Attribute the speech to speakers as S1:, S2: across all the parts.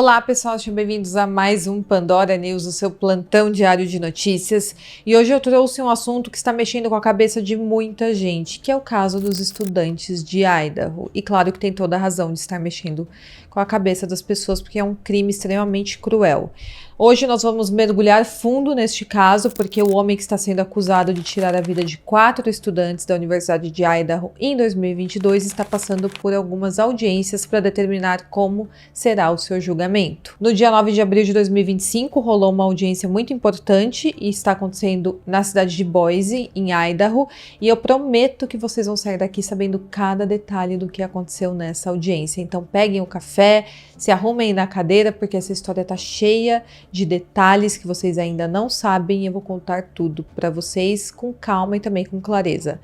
S1: Olá pessoal, sejam bem-vindos a mais um Pandora News, o seu plantão diário de notícias. E hoje eu trouxe um assunto que está mexendo com a cabeça de muita gente, que é o caso dos estudantes de Idaho. E claro que tem toda a razão de estar mexendo com a cabeça das pessoas, porque é um crime extremamente cruel. Hoje nós vamos mergulhar fundo neste caso, porque o homem que está sendo acusado de tirar a vida de 4 estudantes da Universidade de Idaho em 2022 está passando por algumas audiências para determinar como será o seu julgamento. No dia 9 de abril de 2025 rolou uma audiência muito importante e está acontecendo na cidade de Boise, em Idaho, e eu prometo que vocês vão sair daqui sabendo cada detalhe do que aconteceu nessa audiência. Então peguem o café, se arrumem na cadeira, porque essa história está cheia de detalhes que vocês ainda não sabem e eu vou contar tudo para vocês com calma e também com clareza.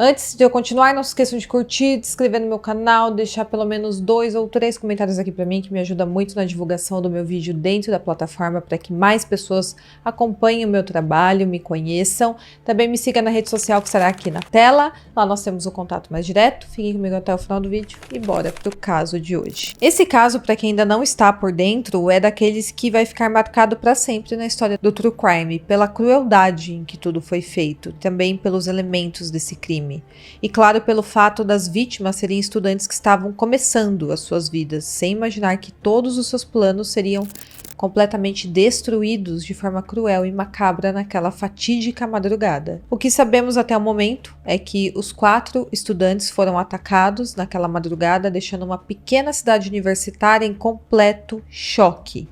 S1: Antes de eu continuar, não se esqueçam de curtir, de se inscrever no meu canal, deixar pelo menos 2 ou 3 comentários aqui para mim, que me ajuda muito na divulgação do meu vídeo dentro da plataforma, para que mais pessoas acompanhem o meu trabalho, me conheçam. Também me siga na rede social que estará aqui na tela, lá nós temos o contato mais direto. Fiquem comigo até o final do vídeo e bora pro caso de hoje. Esse caso, para quem ainda não está por dentro, é daqueles que vai ficar marcado para sempre na história do True Crime, pela crueldade em que tudo foi feito, também pelos elementos desse crime. E claro, pelo fato das vítimas serem estudantes que estavam começando as suas vidas, sem imaginar que todos os seus planos seriam completamente destruídos de forma cruel e macabra naquela fatídica madrugada. O que sabemos até o momento é que os 4 estudantes foram atacados naquela madrugada, deixando uma pequena cidade universitária em completo choque.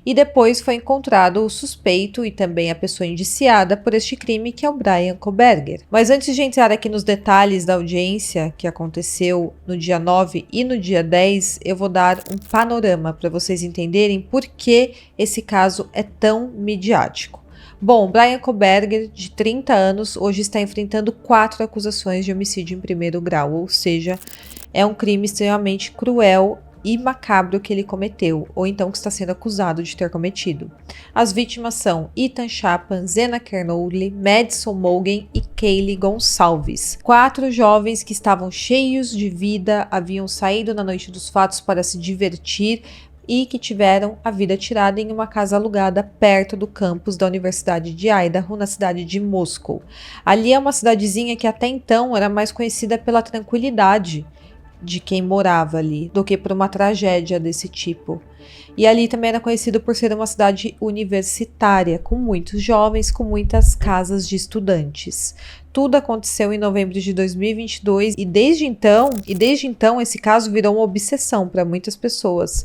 S1: E depois foi encontrado o suspeito e também a pessoa indiciada por este crime, que é o Bryan Kohberger. Mas antes de entrar aqui nos detalhes da audiência que aconteceu no dia 9 e no dia 10, eu vou dar um panorama para vocês entenderem por que esse caso é tão midiático. Bom, Bryan Kohberger, de 30 anos, hoje está enfrentando 4 acusações de homicídio em primeiro grau, ou seja, é um crime extremamente cruel e macabro que ele cometeu, ou então que está sendo acusado de ter cometido. As vítimas são Ethan Chapman, Zena Kernodle, Madison Mogen e Kaylee Gonçalves. 4 jovens que estavam cheios de vida, haviam saído na noite dos fatos para se divertir e que tiveram a vida tirada em uma casa alugada perto do campus da Universidade de Idaho, na cidade de Moscow. Ali é uma cidadezinha que até então era mais conhecida pela tranquilidade de quem morava ali, do que por uma tragédia desse tipo. E ali também era conhecido por ser uma cidade universitária, com muitos jovens, com muitas casas de estudantes. Tudo aconteceu em novembro de 2022 e desde então esse caso virou uma obsessão para muitas pessoas.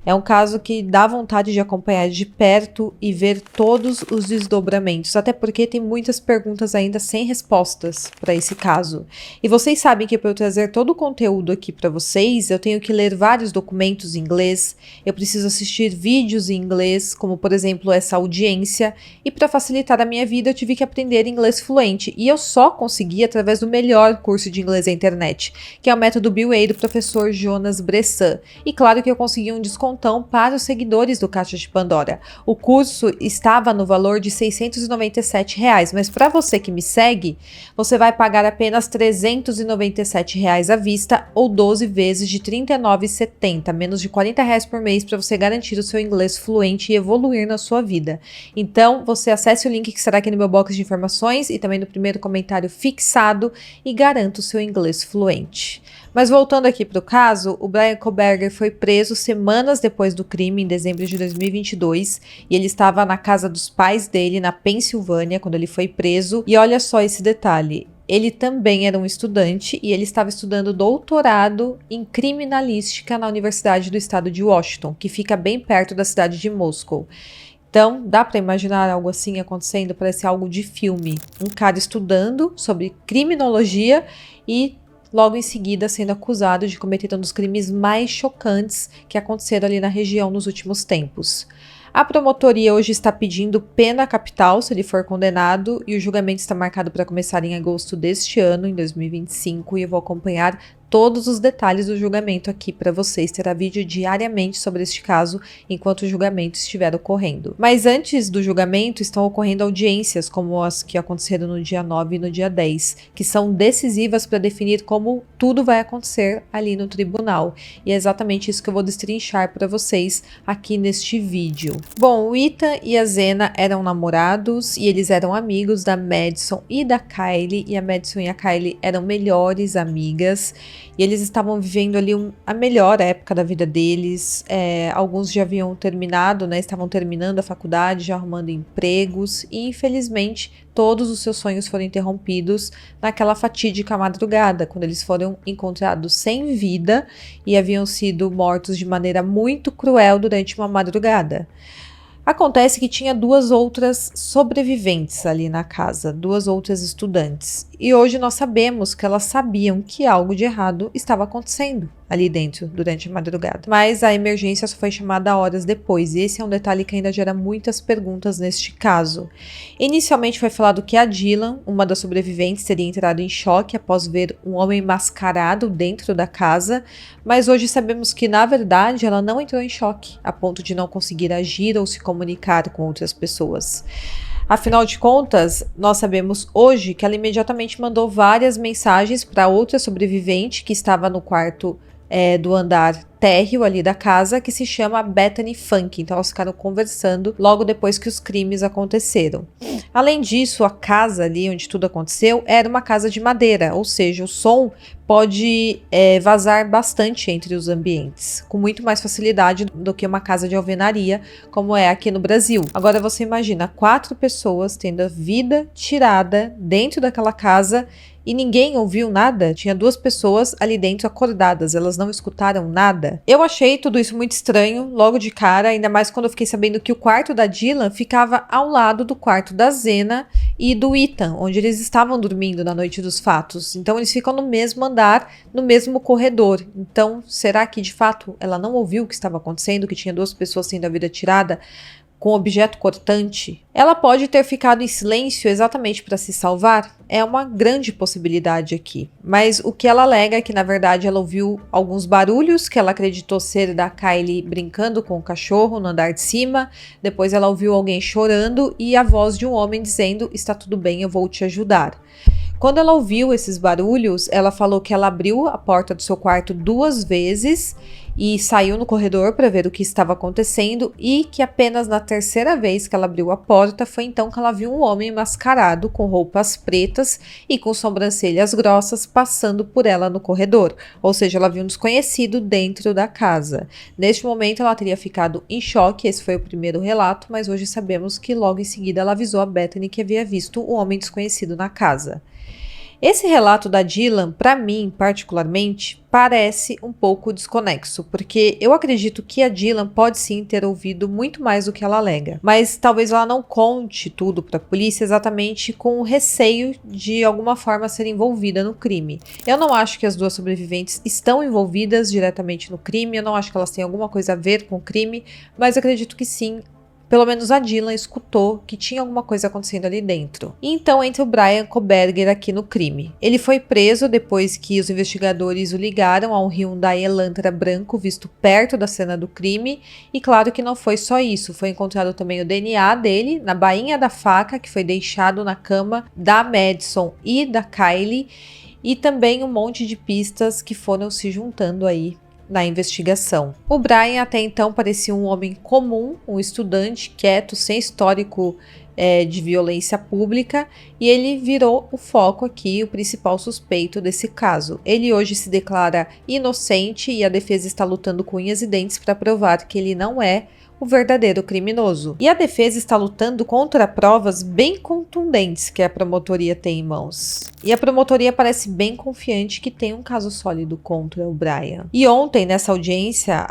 S1: É um caso que dá vontade de acompanhar de perto e ver todos os desdobramentos, até porque tem muitas perguntas ainda sem respostas para esse caso. E vocês sabem que para eu trazer todo o conteúdo aqui para vocês, eu tenho que ler vários documentos em inglês, eu preciso assistir vídeos em inglês, como por exemplo essa audiência, e para facilitar a minha vida eu tive que aprender inglês fluente, e eu só consegui através do melhor curso de inglês da internet, que é o método BUA do professor Jonas Bressan. E claro que eu consegui um desconto para os seguidores do Caixa de Pandora. O curso estava no valor de R$ 697, mas para você que me segue, você vai pagar apenas R$ 397 à vista ou 12 vezes de R$ 39,70, menos de R$ 40 por mês, para você garantir o seu inglês fluente e evoluir na sua vida. Então, você acesse o link que estará aqui no meu box de informações e também no primeiro comentário fixado e garanta o seu inglês fluente. Mas voltando aqui para o caso, o Bryan Kohberger foi preso semanas depois do crime, em dezembro de 2022, e ele estava na casa dos pais dele, na Pensilvânia, quando ele foi preso. E olha só esse detalhe, ele também era um estudante e ele estava estudando doutorado em criminalística na Universidade do Estado de Washington, que fica bem perto da cidade de Moscow. Então, dá para imaginar algo assim acontecendo? Parece algo de filme. Um cara estudando sobre criminologia e logo em seguida sendo acusado de cometer um dos crimes mais chocantes que aconteceram ali na região nos últimos tempos. A promotoria hoje está pedindo pena capital se ele for condenado e o julgamento está marcado para começar em agosto deste ano, em 2025, e eu vou acompanhar todos os detalhes do julgamento aqui para vocês. Terá vídeo diariamente sobre este caso enquanto o julgamento estiver ocorrendo. Mas antes do julgamento estão ocorrendo audiências como as que aconteceram no dia 9 e no dia 10, que são decisivas para definir como tudo vai acontecer ali no tribunal. E é exatamente isso que eu vou destrinchar para vocês aqui neste vídeo. Bom, o Ethan e a Zena eram namorados e eles eram amigos da Madison e da Kylie, e a Madison e a Kylie eram melhores amigas, e eles estavam vivendo ali a melhor época da vida deles. Alguns já haviam terminado, né, estavam terminando a faculdade, já arrumando empregos, e infelizmente todos os seus sonhos foram interrompidos naquela fatídica madrugada, quando eles foram encontrados sem vida e haviam sido mortos de maneira muito cruel durante uma madrugada. Acontece que tinha 2 outras sobreviventes ali na casa, 2 outras estudantes. E hoje nós sabemos que elas sabiam que algo de errado estava acontecendo ali dentro durante a madrugada. Mas a emergência só foi chamada horas depois, e esse é um detalhe que ainda gera muitas perguntas neste caso. Inicialmente foi falado que a Dylan, uma das sobreviventes, teria entrado em choque após ver um homem mascarado dentro da casa, mas hoje sabemos que, na verdade, ela não entrou em choque, a ponto de não conseguir agir ou se comunicar com outras pessoas. Afinal de contas, nós sabemos hoje que ela imediatamente mandou várias mensagens para outra sobrevivente que estava no quarto do andar térreo ali da casa, que se chama Bethany Funk. Então elas ficaram conversando logo depois que os crimes aconteceram. Além disso, a casa ali onde tudo aconteceu era uma casa de madeira, ou seja, o som pode vazar bastante entre os ambientes, com muito mais facilidade do que uma casa de alvenaria, como é aqui no Brasil. Agora você imagina 4 pessoas tendo a vida tirada dentro daquela casa e ninguém ouviu nada. Tinha 2 pessoas ali dentro acordadas, elas não escutaram nada. Eu achei tudo isso muito estranho logo de cara, ainda mais quando eu fiquei sabendo que o quarto da Dylan ficava ao lado do quarto da Zena e do Ethan, onde eles estavam dormindo na noite dos fatos. Então eles ficam no mesmo andar, no mesmo corredor. Então será que de fato ela não ouviu o que estava acontecendo, que tinha 2 pessoas tendo a vida tirada com objeto cortante? Ela pode ter ficado em silêncio exatamente para se salvar? É uma grande possibilidade aqui. Mas o que ela alega é que, na verdade, ela ouviu alguns barulhos que ela acreditou ser da Kylie brincando com o cachorro no andar de cima. Depois ela ouviu alguém chorando e a voz de um homem dizendo: "Está tudo bem, eu vou te ajudar". Quando ela ouviu esses barulhos, ela falou que ela abriu a porta do seu quarto 2 vezes e saiu no corredor para ver o que estava acontecendo, e que apenas na 3ª vez que ela abriu a porta foi então que ela viu um homem mascarado com roupas pretas e com sobrancelhas grossas passando por ela no corredor, ou seja, ela viu um desconhecido dentro da casa. Neste momento ela teria ficado em choque, esse foi o primeiro relato, mas hoje sabemos que logo em seguida ela avisou a Bethany que havia visto um homem desconhecido na casa. Esse relato da Dylan, para mim, particularmente, parece um pouco desconexo, porque eu acredito que a Dylan pode sim ter ouvido muito mais do que ela alega, mas talvez ela não conte tudo para a polícia exatamente com o receio de alguma forma ser envolvida no crime. Eu não acho que as 2 sobreviventes estão envolvidas diretamente no crime, eu não acho que elas têm alguma coisa a ver com o crime, mas acredito que sim. Pelo menos a Dylan escutou que tinha alguma coisa acontecendo ali dentro. E então entra o Bryan Kohberger aqui no crime. Ele foi preso depois que os investigadores o ligaram a um Hyundai Elantra branco visto perto da cena do crime. E claro que não foi só isso, foi encontrado também o DNA dele na bainha da faca que foi deixado na cama da Madison e da Kylie. E também um monte de pistas que foram se juntando aí na investigação. O Bryan até então parecia um homem comum, um estudante quieto, sem histórico de violência pública, e ele virou o foco aqui, o principal suspeito desse caso. Ele hoje se declara inocente e a defesa está lutando com unhas e dentes para provar que ele não é o verdadeiro criminoso. E a defesa está lutando contra provas bem contundentes que a promotoria tem em mãos. E a promotoria parece bem confiante que tem um caso sólido contra o Bryan. E ontem, nessa audiência,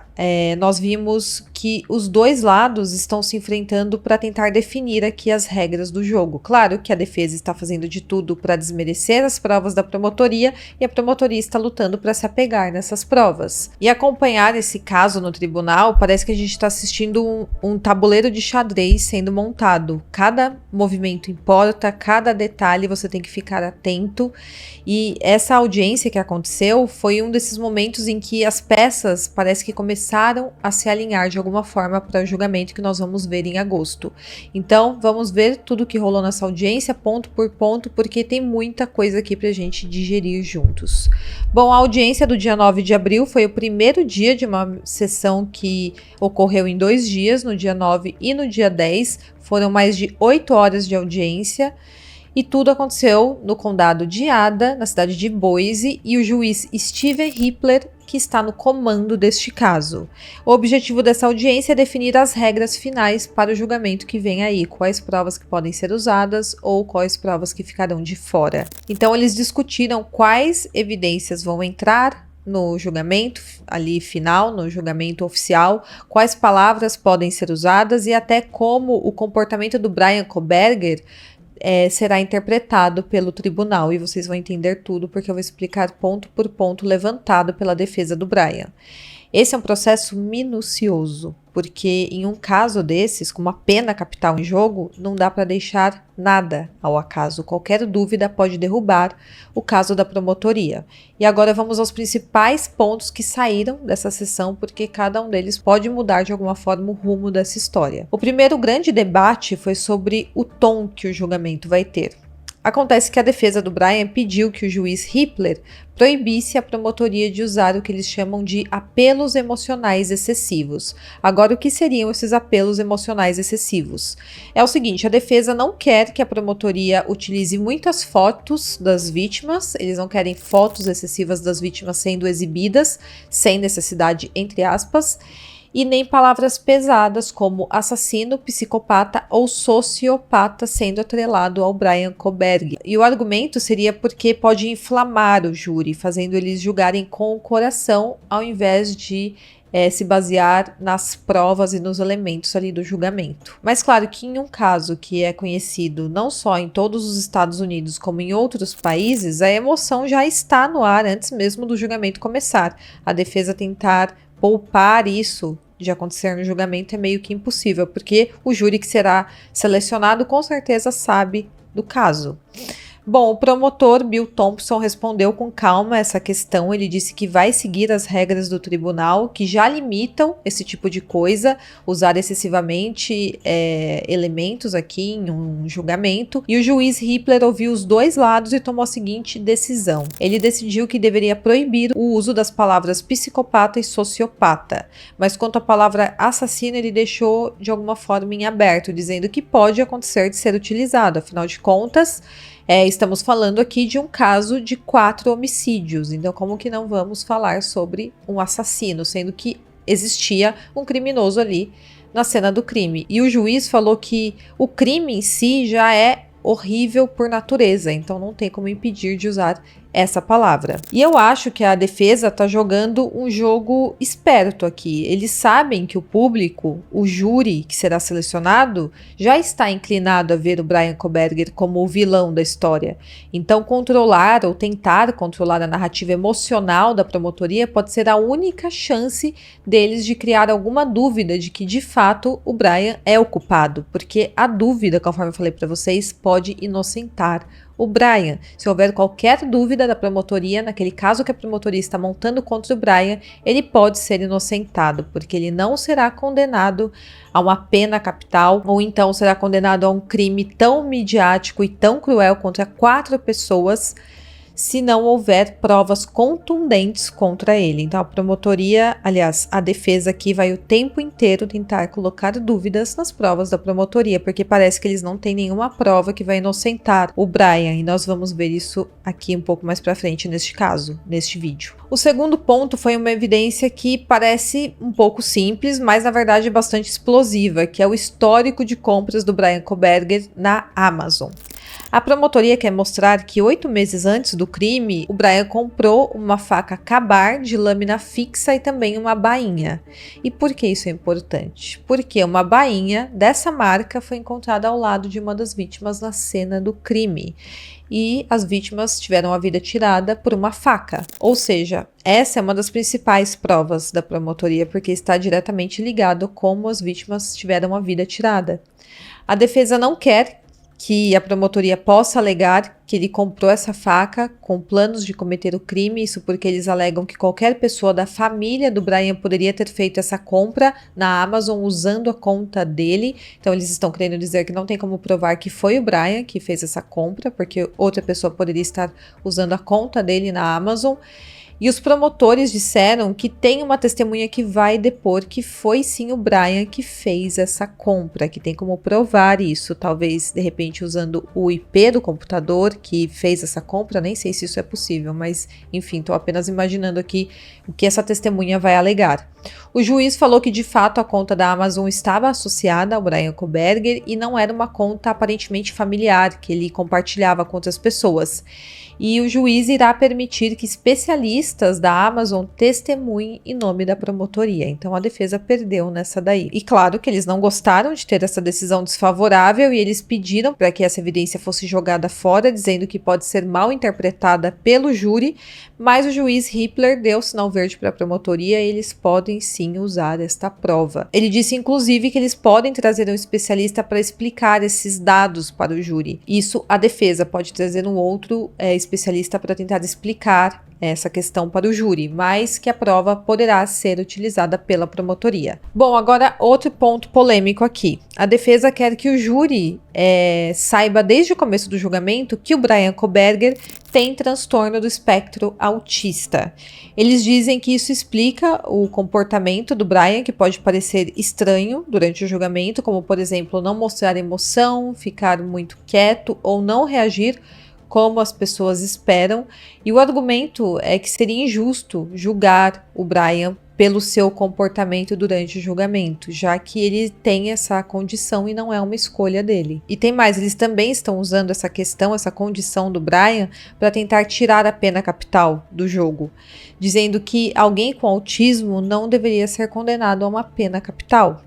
S1: nós vimos que os 2 lados estão se enfrentando para tentar definir aqui as regras do jogo. Claro que a defesa está fazendo de tudo para desmerecer as provas da promotoria e a promotoria está lutando para se apegar nessas provas. E acompanhar esse caso no tribunal, parece que a gente está assistindo imaginando um tabuleiro de xadrez sendo montado. Cada movimento importa, cada detalhe você tem que ficar atento. E essa audiência que aconteceu foi um desses momentos em que as peças parece que começaram a se alinhar de alguma forma para o julgamento que nós vamos ver em agosto. Então, vamos ver tudo que rolou nessa audiência, ponto por ponto, porque tem muita coisa aqui para a gente digerir juntos. Bom, a audiência do dia 9 de abril foi o primeiro dia de uma sessão que ocorreu em 2 dias, no dia 9 e no dia 10. Foram mais de 8 horas de audiência. E tudo aconteceu no condado de Ada, na cidade de Boise, e o juiz Steven Hippler, que está no comando deste caso. O objetivo dessa audiência é definir as regras finais para o julgamento que vem aí, quais provas que podem ser usadas ou quais provas que ficarão de fora. Então eles discutiram quais evidências vão entrar no julgamento ali final, no julgamento oficial, quais palavras podem ser usadas e até como o comportamento do Bryan Kohberger será interpretado pelo tribunal, e vocês vão entender tudo porque eu vou explicar ponto por ponto levantado pela defesa do Bryan. Esse é um processo minucioso, porque em um caso desses, com uma pena capital em jogo, não dá para deixar nada ao acaso. Qualquer dúvida pode derrubar o caso da promotoria. E agora vamos aos principais pontos que saíram dessa sessão, porque cada um deles pode mudar de alguma forma o rumo dessa história. O primeiro grande debate foi sobre o tom que o julgamento vai ter. Acontece que a defesa do Bryan pediu que o juiz Hippler proibisse a promotoria de usar o que eles chamam de apelos emocionais excessivos. Agora, o que seriam esses apelos emocionais excessivos? É o seguinte, a defesa não quer que a promotoria utilize muitas fotos das vítimas, eles não querem fotos excessivas das vítimas sendo exibidas, sem necessidade, entre aspas, e nem palavras pesadas como assassino, psicopata ou sociopata sendo atrelado ao Bryan Kohberger. E o argumento seria porque pode inflamar o júri, fazendo eles julgarem com o coração ao invés de se basear nas provas e nos elementos ali do julgamento. Mas claro que em um caso que é conhecido não só em todos os Estados Unidos como em outros países, a emoção já está no ar antes mesmo do julgamento começar. A defesa tentar poupar isso de acontecer no julgamento é meio que impossível, porque o júri que será selecionado com certeza sabe do caso. Bom, o promotor Bill Thompson respondeu com calma essa questão. Ele disse que vai seguir as regras do tribunal, que já limitam esse tipo de coisa, usar excessivamente elementos aqui em um julgamento. E o juiz Hippler ouviu os dois lados e tomou a seguinte decisão. Ele decidiu que deveria proibir o uso das palavras psicopata e sociopata. Mas quanto à palavra assassino, ele deixou de alguma forma em aberto, dizendo que pode acontecer de ser utilizado. Afinal de contas, estamos falando aqui de um caso de 4 homicídios, então como que não vamos falar sobre um assassino, sendo que existia um criminoso ali na cena do crime. E o juiz falou que o crime em si já é horrível por natureza, então não tem como impedir de usar essa palavra. E eu acho que a defesa está jogando um jogo esperto aqui. Eles sabem que o público, o júri que será selecionado, já está inclinado a ver o Bryan Kohberger como o vilão da história. Então controlar ou tentar controlar a narrativa emocional da promotoria pode ser a única chance deles de criar alguma dúvida de que de fato o Bryan é o culpado, porque a dúvida, conforme eu falei para vocês, pode inocentar o Bryan. Se houver qualquer dúvida da promotoria, naquele caso que a promotoria está montando contra o Bryan, ele pode ser inocentado, porque ele não será condenado a uma pena capital, ou então será condenado a um crime tão midiático e tão cruel contra 4 pessoas, se não houver provas contundentes contra ele. Então a promotoria, aliás, a defesa aqui vai o tempo inteiro tentar colocar dúvidas nas provas da promotoria, porque parece que eles não têm nenhuma prova que vai inocentar o Bryan, e nós vamos ver isso aqui um pouco mais pra frente neste caso, neste vídeo. O segundo ponto foi uma evidência que parece um pouco simples, mas na verdade é bastante explosiva, que é o histórico de compras do Bryan Kohberger na Amazon. A promotoria quer mostrar que 8 meses antes do crime, o Bryan comprou uma faca Ka-Bar de lâmina fixa e também uma bainha. E por que isso é importante? Porque uma bainha dessa marca foi encontrada ao lado de uma das vítimas na cena do crime. e as vítimas tiveram a vida tirada por uma faca. Ou seja, essa é uma das principais provas da promotoria, porque está diretamente ligado como as vítimas tiveram a vida tirada. A defesa não quer que a promotoria possa alegar que ele comprou essa faca com planos de cometer o crime, isso porque eles alegam que qualquer pessoa da família do Brian poderia ter feito essa compra na Amazon usando a conta dele. Então eles estão querendo dizer que não tem como provar que foi o Brian que fez essa compra, porque outra pessoa poderia estar usando a conta dele na Amazon. E os promotores disseram que tem uma testemunha que vai depor que foi sim o Brian que fez essa compra, que tem como provar isso, talvez de repente usando o IP do computador que fez essa compra, nem sei se isso é possível, mas enfim, estou apenas imaginando aqui o que essa testemunha vai alegar. O juiz falou que de fato a conta da Amazon estava associada ao Brian Kohberger e não era uma conta aparentemente familiar, que ele compartilhava com outras pessoas. E o juiz irá permitir que especialistas da Amazon testemunhem em nome da promotoria. Então a defesa perdeu nessa daí. E claro que eles não gostaram de ter essa decisão desfavorável e eles pediram para que essa evidência fosse jogada fora, dizendo que pode ser mal interpretada pelo júri, mas o juiz Hippler deu sinal verde para a promotoria e eles podem sim usar esta prova. Ele disse inclusive que eles podem trazer um especialista para explicar esses dados para o júri. Isso a defesa pode trazer um outro especialista para tentar explicar essa questão para o júri, mas que a prova poderá ser utilizada pela promotoria. Bom, agora outro ponto polêmico aqui. A defesa quer que o júri saiba desde o começo do julgamento que o Brian Kohberger tem transtorno do espectro autista. Eles dizem que isso explica o comportamento do Brian, que pode parecer estranho durante o julgamento, como por exemplo, não mostrar emoção, ficar muito quieto ou não reagir como as pessoas esperam, e o argumento é que seria injusto julgar o Brian pelo seu comportamento durante o julgamento, já que ele tem essa condição e não é uma escolha dele. E tem mais, eles também estão usando essa questão, essa condição do Brian, para tentar tirar a pena capital do jogo, dizendo que alguém com autismo não deveria ser condenado a uma pena capital.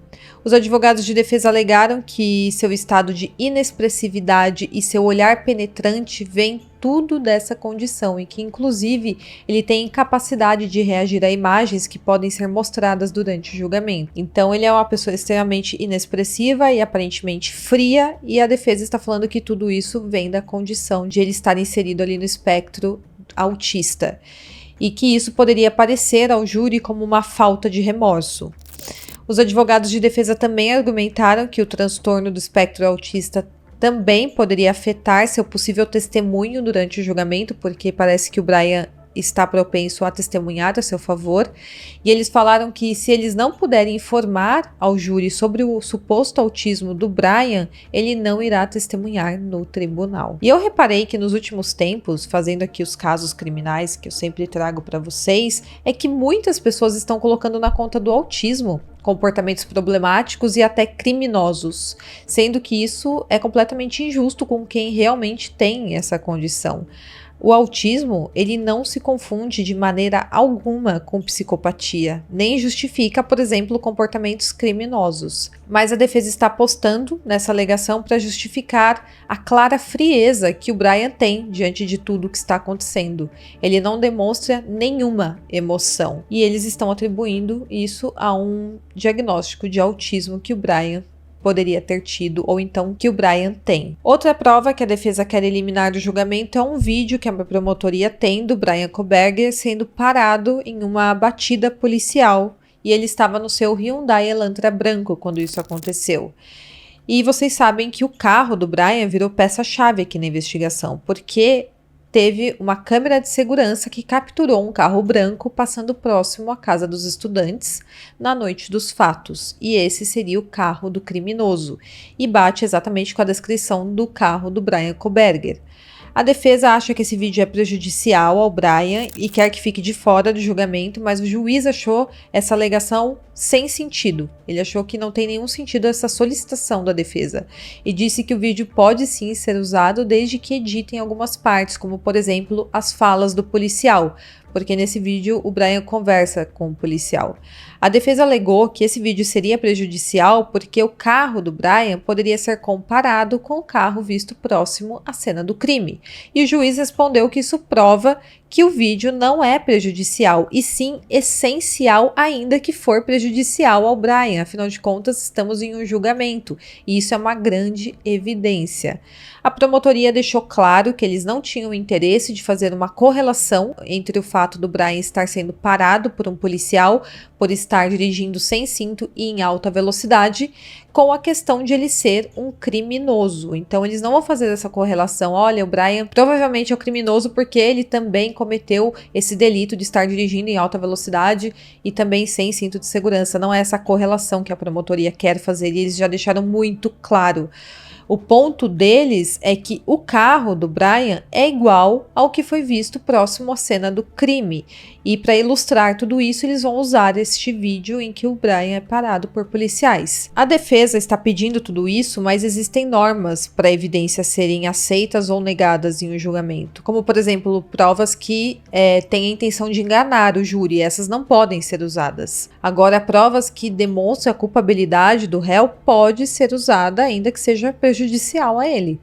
S1: Os advogados de defesa alegaram que seu estado de inexpressividade e seu olhar penetrante vem tudo dessa condição e que, inclusive, ele tem incapacidade de reagir a imagens que podem ser mostradas durante o julgamento. Então, ele é uma pessoa extremamente inexpressiva e aparentemente fria, e a defesa está falando que tudo isso vem da condição de ele estar inserido ali no espectro autista e que isso poderia parecer ao júri como uma falta de remorso. Os advogados de defesa também argumentaram que o transtorno do espectro autista também poderia afetar seu possível testemunho durante o julgamento, porque parece que o Brian está propenso a testemunhar a seu favor, e eles falaram que se eles não puderem informar ao júri sobre o suposto autismo do Brian, ele não irá testemunhar no tribunal. E eu reparei que nos últimos tempos, fazendo aqui os casos criminais que eu sempre trago para vocês, é que muitas pessoas estão colocando na conta do autismo comportamentos problemáticos e até criminosos, sendo que isso é completamente injusto com quem realmente tem essa condição. O autismo, ele não se confunde de maneira alguma com psicopatia, nem justifica, por exemplo, comportamentos criminosos. Mas a defesa está apostando nessa alegação para justificar a clara frieza que o Brian tem diante de tudo o que está acontecendo. Ele não demonstra nenhuma emoção e eles estão atribuindo isso a um diagnóstico de autismo que o Brian poderia ter tido, ou então que o Brian tem. Outra prova que a defesa quer eliminar do julgamento é um vídeo que a promotoria tem do Brian Kohberger sendo parado em uma batida policial, e ele estava no seu Hyundai Elantra branco quando isso aconteceu. E vocês sabem que o carro do Brian virou peça-chave aqui na investigação, porque teve uma câmera de segurança que capturou um carro branco passando próximo à casa dos estudantes na noite dos fatos, e esse seria o carro do criminoso, e bate exatamente com a descrição do carro do Brian Kohberger. A defesa acha que esse vídeo é prejudicial ao Brian e quer que fique de fora do julgamento, mas o juiz achou essa alegação sem sentido. Ele achou que não tem nenhum sentido essa solicitação da defesa e disse que o vídeo pode sim ser usado desde que editem algumas partes, como por exemplo as falas do policial, porque nesse vídeo o Brian conversa com o policial. A defesa alegou que esse vídeo seria prejudicial porque o carro do Brian poderia ser comparado com o carro visto próximo à cena do crime. E o juiz respondeu que isso prova que o vídeo não é prejudicial, e sim essencial, ainda que for prejudicial ao Brian. Afinal de contas, estamos em um julgamento, e isso é uma grande evidência. A promotoria deixou claro que eles não tinham interesse de fazer uma correlação entre o fato do Brian estar sendo parado por um policial por estar dirigindo sem cinto e em alta velocidade, com a questão de ele ser um criminoso. Então eles não vão fazer essa correlação. Olha, o Brian provavelmente é um criminoso porque ele também cometeu esse delito de estar dirigindo em alta velocidade e também sem cinto de segurança. Não é essa correlação que a promotoria quer fazer, e eles já deixaram muito claro. O ponto deles é que o carro do Brian é igual ao que foi visto próximo à cena do crime. E para ilustrar tudo isso, eles vão usar este vídeo em que o Brian é parado por policiais. A defesa está pedindo tudo isso, mas existem normas para evidências serem aceitas ou negadas em um julgamento. Como, por exemplo, provas que têm a intenção de enganar o júri. Essas não podem ser usadas. Agora, provas que demonstram a culpabilidade do réu pode ser usada, ainda que seja prejudicial a ele.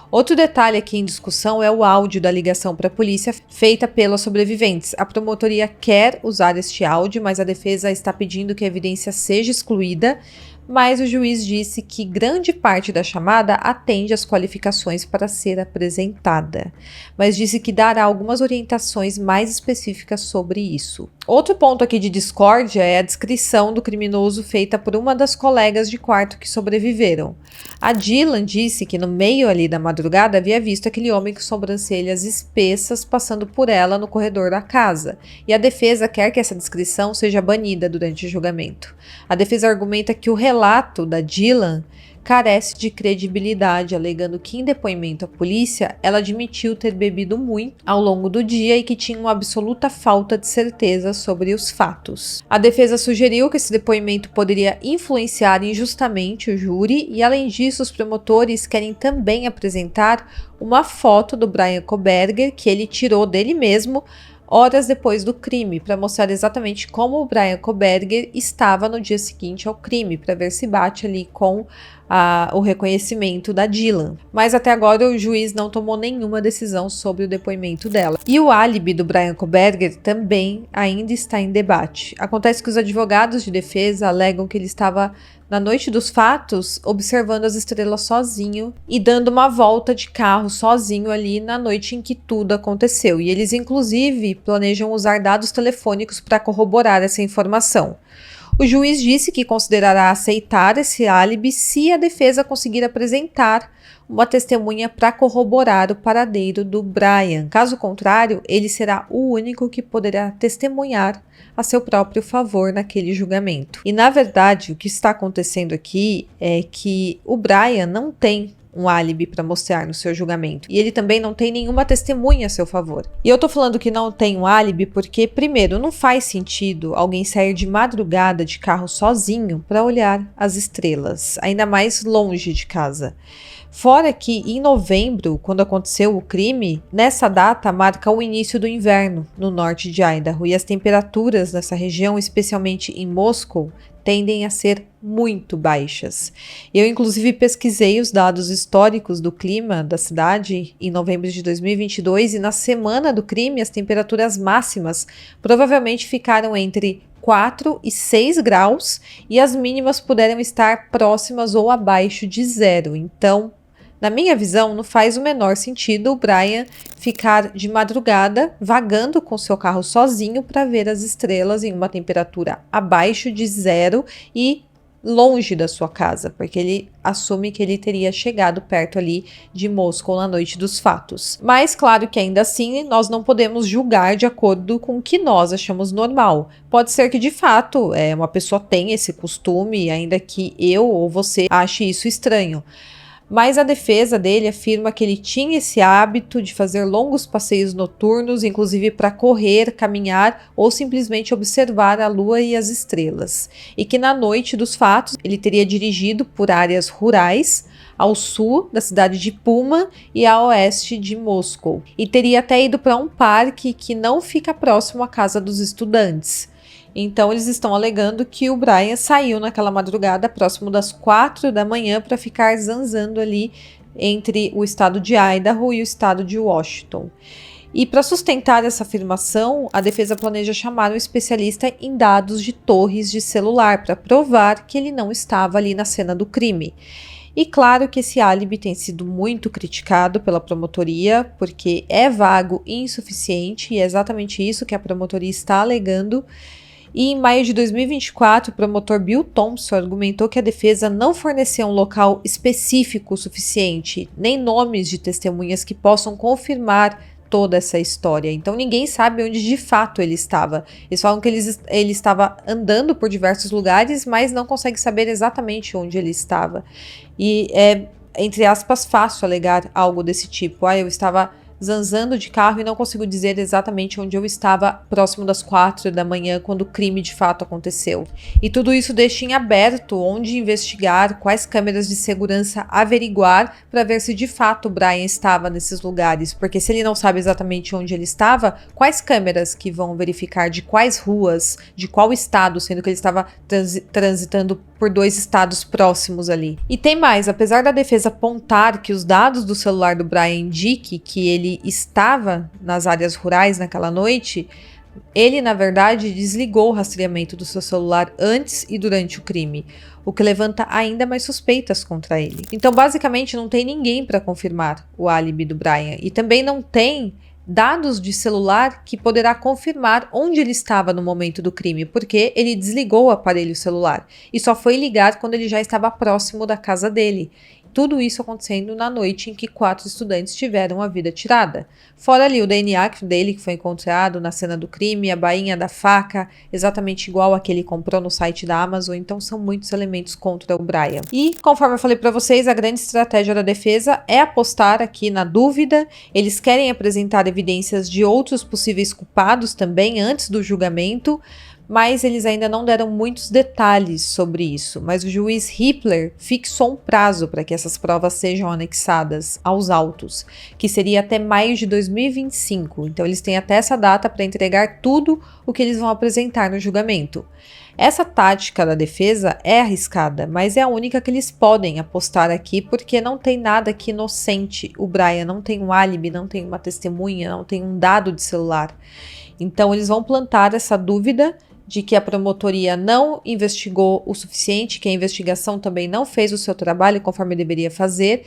S1: Outro detalhe aqui em discussão é o áudio da ligação para a polícia feita pelas sobreviventes. A promotoria quer usar este áudio, mas a defesa está pedindo que a evidência seja excluída, mas o juiz disse que grande parte da chamada atende às qualificações para ser apresentada, mas disse que dará algumas orientações mais específicas sobre isso. Outro ponto aqui de discórdia é a descrição do criminoso feita por uma das colegas de quarto que sobreviveram. A Dylan disse que no meio ali da madrugada havia visto aquele homem com sobrancelhas espessas passando por ela no corredor da casa, e a defesa quer que essa descrição seja banida durante o julgamento. A defesa argumenta que o relato da Dylan carece de credibilidade, alegando que em depoimento à polícia ela admitiu ter bebido muito ao longo do dia e que tinha uma absoluta falta de certeza sobre os fatos. A defesa sugeriu que esse depoimento poderia influenciar injustamente o júri e, além disso, os promotores querem também apresentar uma foto do Brian Kohberger que ele tirou dele mesmo horas depois do crime, para mostrar exatamente como o Brian Kohberger estava no dia seguinte ao crime, para ver se bate ali com o reconhecimento da Dylan. Mas até agora o juiz não tomou nenhuma decisão sobre o depoimento dela. E o álibi do Brian Kohberger também ainda está em debate. Acontece que os advogados de defesa alegam que ele estava na noite dos fatos observando as estrelas sozinho e dando uma volta de carro sozinho ali na noite em que tudo aconteceu. E eles inclusive planejam usar dados telefônicos para corroborar essa informação. O juiz disse que considerará aceitar esse álibi se a defesa conseguir apresentar uma testemunha para corroborar o paradeiro do Brian. Caso contrário, ele será o único que poderá testemunhar a seu próprio favor naquele julgamento. E, na verdade, o que está acontecendo aqui é que o Brian não tem um álibi para mostrar no seu julgamento. E ele também não tem nenhuma testemunha a seu favor. E eu tô falando que não tem um álibi porque, primeiro, não faz sentido alguém sair de madrugada de carro sozinho para olhar as estrelas, ainda mais longe de casa. Fora que em novembro, quando aconteceu o crime, nessa data marca o início do inverno no norte de Idaho e as temperaturas nessa região, especialmente em Moscow, tendem a ser muito baixas. Eu, inclusive, pesquisei os dados históricos do clima da cidade em novembro de 2022 e na semana do crime as temperaturas máximas provavelmente ficaram entre 4 e 6 graus e as mínimas puderam estar próximas ou abaixo de zero. Então, na minha visão, não faz o menor sentido o Brian ficar de madrugada vagando com seu carro sozinho para ver as estrelas em uma temperatura abaixo de zero e longe da sua casa, porque ele assume que ele teria chegado perto ali de Moscou na noite dos fatos. Mas claro que ainda assim nós não podemos julgar de acordo com o que nós achamos normal. Pode ser que de fato uma pessoa tenha esse costume, ainda que eu ou você ache isso estranho. Mas a defesa dele afirma que ele tinha esse hábito de fazer longos passeios noturnos, inclusive para correr, caminhar ou simplesmente observar a lua e as estrelas. E que na noite dos fatos ele teria dirigido por áreas rurais ao sul da cidade de Puma e a oeste de Moscou. E teria até ido para um parque que não fica próximo à casa dos estudantes. Então eles estão alegando que o Brian saiu naquela madrugada próximo das 4 da manhã para ficar zanzando ali entre o estado de Idaho e o estado de Washington. E para sustentar essa afirmação, a defesa planeja chamar um especialista em dados de torres de celular para provar que ele não estava ali na cena do crime. E claro que esse álibi tem sido muito criticado pela promotoria, porque é vago e insuficiente, e é exatamente isso que a promotoria está alegando. E em maio de 2024, o promotor Bill Thompson argumentou que a defesa não forneceu um local específico o suficiente, nem nomes de testemunhas que possam confirmar toda essa história. Então ninguém sabe onde de fato ele estava. Eles falam que ele estava andando por diversos lugares, mas não consegue saber exatamente onde ele estava. E é, entre aspas, fácil alegar algo desse tipo. Eu estava zanzando de carro e não consigo dizer exatamente onde eu estava próximo das 4 da manhã quando o crime de fato aconteceu. E tudo isso deixa em aberto onde investigar, quais câmeras de segurança averiguar para ver se de fato o Brian estava nesses lugares, porque se ele não sabe exatamente onde ele estava, quais câmeras que vão verificar de quais ruas, de qual estado, sendo que ele estava transitando por 2 estados próximos ali. E tem mais, apesar da defesa apontar que os dados do celular do Brian indiquem que ele estava nas áreas rurais naquela noite, ele, na verdade, desligou o rastreamento do seu celular antes e durante o crime, o que levanta ainda mais suspeitas contra ele. Então, basicamente, não tem ninguém para confirmar o álibi do Brian, e também não tem dados de celular que poderá confirmar onde ele estava no momento do crime, porque ele desligou o aparelho celular e só foi ligar quando ele já estava próximo da casa dele. Tudo isso acontecendo na noite em que 4 estudantes tiveram a vida tirada. Fora ali o DNA dele que foi encontrado na cena do crime, a bainha da faca, exatamente igual a que ele comprou no site da Amazon, então são muitos elementos contra o Brian. E, conforme eu falei para vocês, a grande estratégia da defesa é apostar aqui na dúvida. Eles querem apresentar evidências de outros possíveis culpados também antes do julgamento, mas eles ainda não deram muitos detalhes sobre isso. Mas o juiz Hippler fixou um prazo para que essas provas sejam anexadas aos autos, que seria até maio de 2025. Então eles têm até essa data para entregar tudo o que eles vão apresentar no julgamento. Essa tática da defesa é arriscada, mas é a única que eles podem apostar aqui, porque não tem nada que inocente o Brian, não tem um álibi, não tem uma testemunha, não tem um dado de celular. Então eles vão plantar essa dúvida de que a promotoria não investigou o suficiente, que a investigação também não fez o seu trabalho conforme deveria fazer,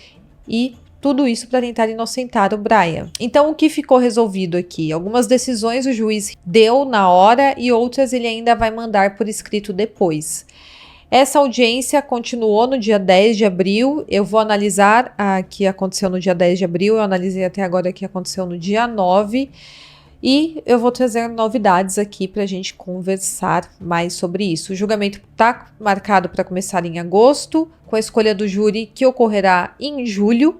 S1: e tudo isso para tentar inocentar o Brian. Então, o que ficou resolvido aqui? Algumas decisões o juiz deu na hora e outras ele ainda vai mandar por escrito depois. Essa audiência continuou no dia 10 de abril. Eu vou analisar a que aconteceu no dia 10 de abril, eu analisei até agora o que aconteceu no dia 9. E eu vou trazer novidades aqui para a gente conversar mais sobre isso. O julgamento está marcado para começar em agosto, com a escolha do júri que ocorrerá em julho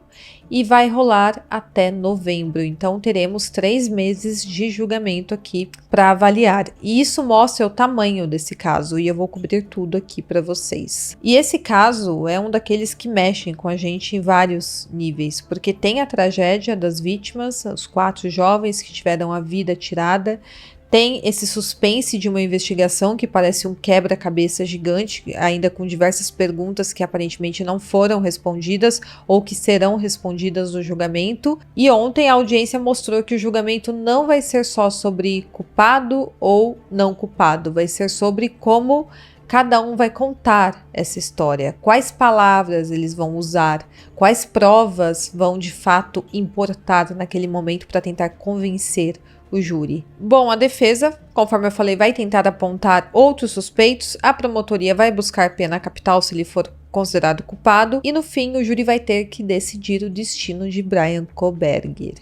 S1: e vai rolar até novembro. Então teremos 3 meses de julgamento aqui para avaliar. E isso mostra o tamanho desse caso e eu vou cobrir tudo aqui para vocês. E esse caso é um daqueles que mexem com a gente em vários níveis, porque tem a tragédia das vítimas, os 4 jovens que tiveram a vida tirada. Tem esse suspense de uma investigação que parece um quebra-cabeça gigante, ainda com diversas perguntas que aparentemente não foram respondidas ou que serão respondidas no julgamento. E ontem a audiência mostrou que o julgamento não vai ser só sobre culpado ou não culpado, vai ser sobre como cada um vai contar essa história, quais palavras eles vão usar, quais provas vão de fato importar naquele momento para tentar convencer o júri. Bom, a defesa, conforme eu falei, vai tentar apontar outros suspeitos, a promotoria vai buscar pena capital se ele for considerado culpado e no fim o júri vai ter que decidir o destino de Brian Kohberger.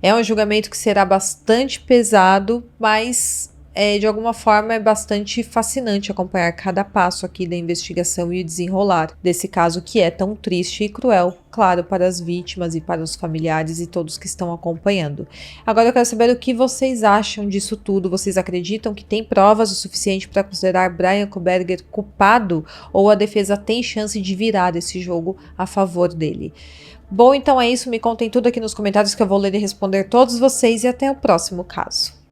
S1: É um julgamento que será bastante pesado, mas de alguma forma é bastante fascinante acompanhar cada passo aqui da investigação e o desenrolar desse caso que é tão triste e cruel, claro, para as vítimas e para os familiares e todos que estão acompanhando. Agora eu quero saber o que vocês acham disso tudo. Vocês acreditam que tem provas o suficiente para considerar Bryan Kohberger culpado ou a defesa tem chance de virar esse jogo a favor dele? Bom, então é isso. Me contem tudo aqui nos comentários que eu vou ler e responder todos vocês e até o próximo caso.